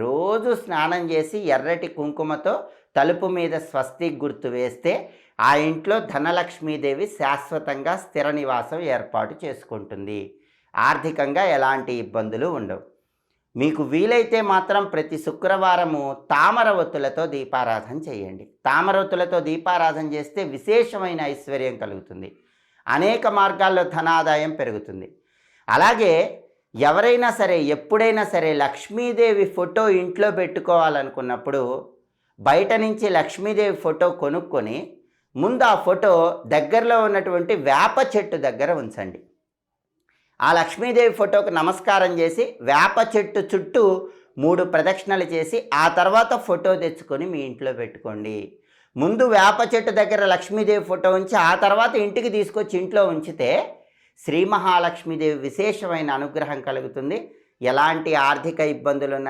రోజు స్నానం చేసి ఎర్రటి కుంకుమతో తలుపు మీద స్వస్తిక్ గుర్తు వేస్తే ఆ ఇంట్లో ధనలక్ష్మీదేవి శాశ్వతంగా స్థిర నివాసం ఏర్పాటు చేసుకుంటుంది. ఆర్థికంగా ఎలాంటి ఇబ్బందులు ఉండవు. మీకు వీలైతే మాత్రం ప్రతి శుక్రవారము తామర ఒత్తులతో దీపారాధన చేయండి. తామర ఒత్తులతో దీపారాధన చేస్తే విశేషమైన ఐశ్వర్యం కలుగుతుంది. అనేక మార్గాల్లో ధనాదాయం పెరుగుతుంది. అలాగే ఎవరైనా సరే ఎప్పుడైనా సరే లక్ష్మీదేవి ఫోటో ఇంట్లో పెట్టుకోవాలనుకున్నప్పుడు బయట నుంచి లక్ష్మీదేవి ఫోటో కొనుక్కొని ముందు ఆ ఫోటో దగ్గరలో ఉన్నటువంటి వేప చెట్టు దగ్గర ఉంచండి. ఆ లక్ష్మీదేవి ఫోటోకు నమస్కారం చేసి వేప చెట్టు చుట్టూ 3 ప్రదక్షిణలు చేసి ఆ తర్వాత ఫోటో తెచ్చుకొని మీ ఇంట్లో పెట్టుకోండి. ముందు వేప చెట్టు దగ్గర లక్ష్మీదేవి ఫోటో ఉంచి ఆ తర్వాత ఇంటికి తీసుకొచ్చి ఇంట్లో ఉంచితే శ్రీ మహాలక్ష్మీదేవి విశేషమైన అనుగ్రహం కలుగుతుంది. ఎలాంటి ఆర్థిక ఇబ్బందులున్నా